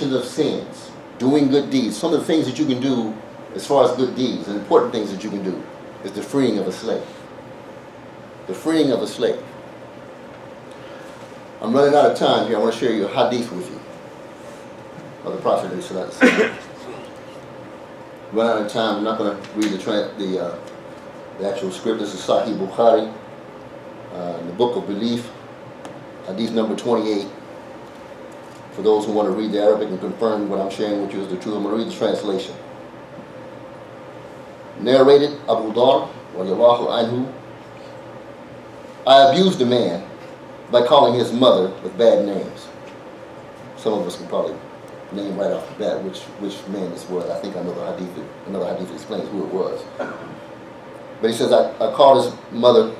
remission of sins, doing good deeds. Some of the things that you can do as far as good deeds, and important things that you can do, is the freeing of a slave. The freeing of a slave. I'm running out of time here. I want to share you a hadith with you of the Prophet. Run out of time. I'm not going to read the actual script. This is Sahih Bukhari, in the Book of Belief, hadith number 28. For those who want to read the Arabic and confirm what I'm sharing with you is the truth, I'm going to read the translation. Narrated Abu Dhar, radiallahu anhu, I abused a man by calling his mother with bad names. Some of us can probably name right off the bat which man this was. I think another hadith explains who it was. But he says, I called his mother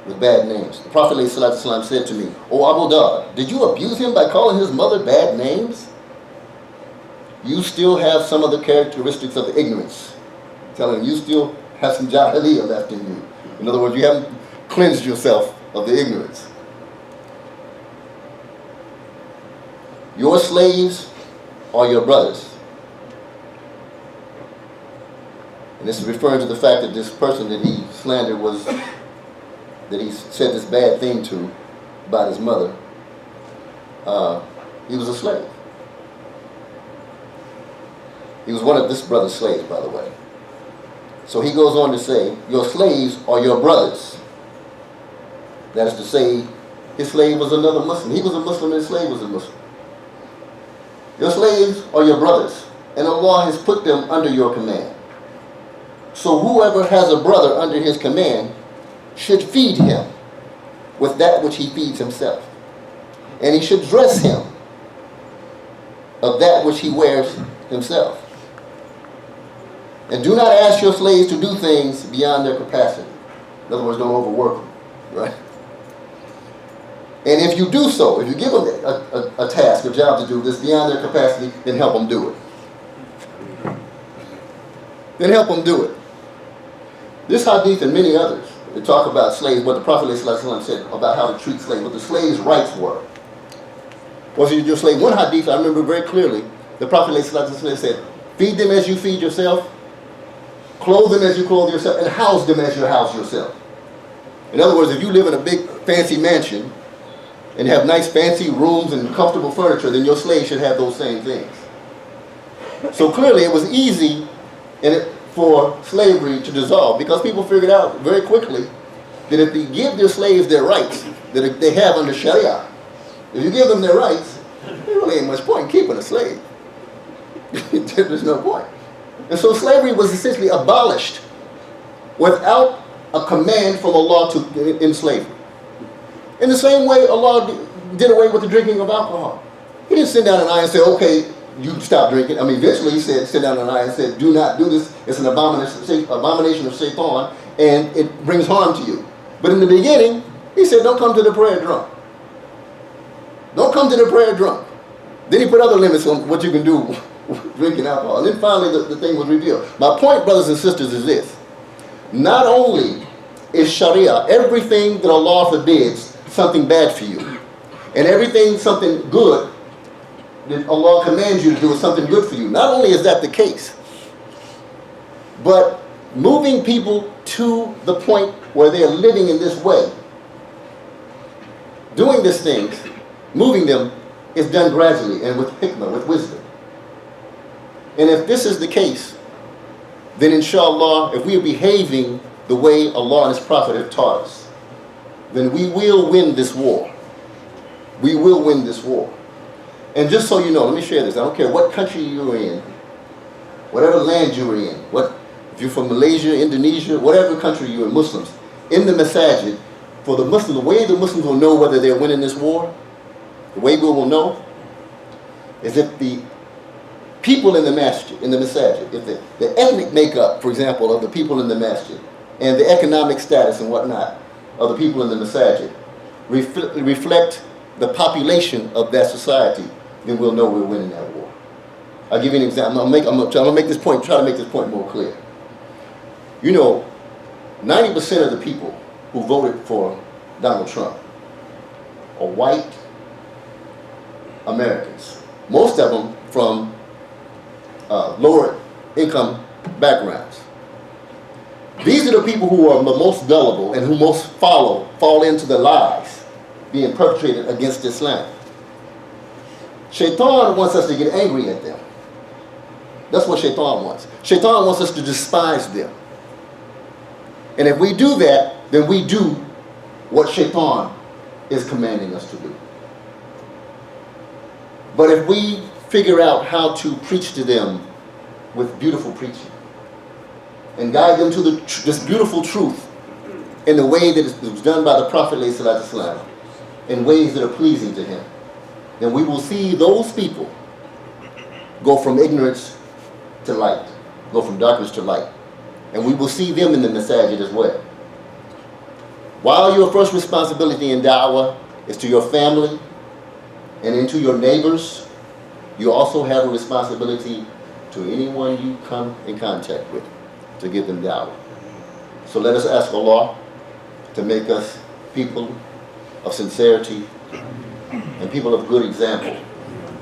with bad names. The Prophet ﷺ said to me, O Abu Dhar, did you abuse him by calling his mother bad names? You still have some of the characteristics of ignorance. Telling him, you still have some jahiliyyah left in you. In other words, you haven't cleansed yourself of the ignorance. Your slaves are your brothers. And this is referring to the fact that this person that he slandered that he said this bad thing to about his mother, he was a slave. He was one of this brother's slaves, by the way. So he goes on to say, your slaves are your brothers. That is to say, his slave was another Muslim. He was a Muslim and his slave was a Muslim. Your slaves are your brothers, and Allah has put them under your command. So whoever has a brother under his command should feed him with that which he feeds himself. And he should dress him of that which he wears himself. And do not ask your slaves to do things beyond their capacity. In other words, don't overwork them, right? And if you do so, if you give them a task, a job to do this beyond their capacity, then help them do it. Then help them do it. This hadith and many others that talk about slaves, what the Prophet ﷺ said about how to treat slaves, what the slaves' rights were. Once you're your slave, one hadith I remember very clearly, the Prophet ﷺ said, feed them as you feed yourself, clothe them as you clothe yourself, and house them as you house yourself. In other words, if you live in a big fancy mansion and have nice fancy rooms and comfortable furniture, then your slave should have those same things. So clearly it was easy for slavery to dissolve because people figured out very quickly that if they give their slaves their rights that they have under Sharia, if you give them their rights, there really ain't much point in keeping a slave. There's no point. And so slavery was essentially abolished without a command from Allah to end slavery. In the same way Allah did away with the drinking of alcohol. He didn't send down an eye and say, okay, you stop drinking. I mean, eventually he said, sent down an eye and said, do not do this. It's an abomination of shaitan, and it brings harm to you. But in the beginning, he said, don't come to the prayer drunk. Don't come to the prayer drunk. Then he put other limits on what you can do drinking alcohol. And then finally the thing was revealed. My point, brothers and sisters, is this. Not only is Sharia, everything that Allah forbids, something bad for you. And everything, something good, that Allah commands you to do is something good for you. Not only is that the case, but moving people to the point where they are living in this way, doing these things, moving them, is done gradually and with hikmah, with wisdom. And if this is the case, then inshallah, if we are behaving the way Allah and His Prophet have taught us, then we will win this war. We will win this war. And just so you know, let me share this. I don't care what country you're in, whatever land you're in, if you're from Malaysia, Indonesia, whatever country you're in, Muslims, in the masajid, for the Muslims, the way the Muslims will know whether they're winning this war, the way we will know, is if the people in the masjid, if the ethnic makeup, for example, of the people in the masjid, and the economic status and whatnot of the people in the masajid reflect the population of that society, then we'll know we're winning that war. I'll give you an example. I'm going to make this point, try to make this point more clear. You know, 90% of the people who voted for Donald Trump are white Americans. Most of them from lower income backgrounds. These are the people who are the most gullible and who most fall into the lies being perpetrated against Islam. Shaitan wants us to get angry at them. That's what Shaitan wants. Shaitan wants us to despise them. And if we do that, then we do what Shaitan is commanding us to do. But if we figure out how to preach to them with beautiful preaching and guide them to this beautiful truth in the way that it was done by the Prophet ﷺ, in ways that are pleasing to him, then we will see those people go from ignorance to light, go from darkness to light. And we will see them in the masajid as well. While your first responsibility in da'wah is to your family and into your neighbors, you also have a responsibility to anyone you come in contact with to give them da'wah. So let us ask Allah to make us people of sincerity and people of good example.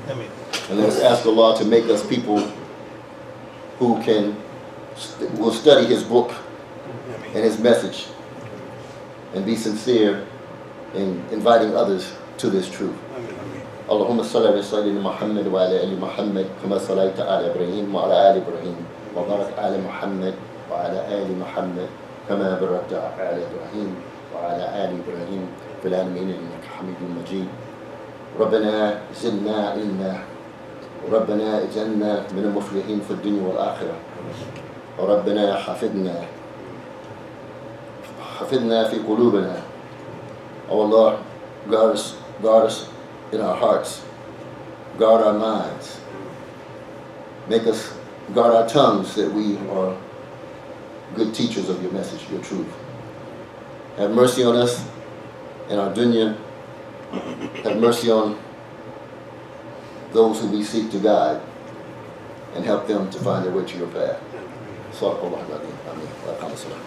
And let us ask Allah to make us people who will study His book and His message and be sincere in inviting others to this truth. Allahumma salli ala sayyidina Muhammad wa ala ali Muhammad kama sallaita ala Ibrahim wa ala ali Ibrahim wa barak ala Muhammad wa ala ali Muhammad kama barakta ala Ibrahim wa ala ali Ibrahim fil alamin innaka Hamidum Majid. ربنا زدنا علما وربنا اجعلنا من المفلحين في الدنيا والآخرة وربنا حفظنا في قلوبنا. Oh Lord, guard us in our hearts, guard our minds, make us guard our tongues that we are good teachers of your message, your truth. Have mercy on us in our dunya. Have mercy on those who we seek to guide and help them to find their way to your path. Sallallahu alaihi wa sallam.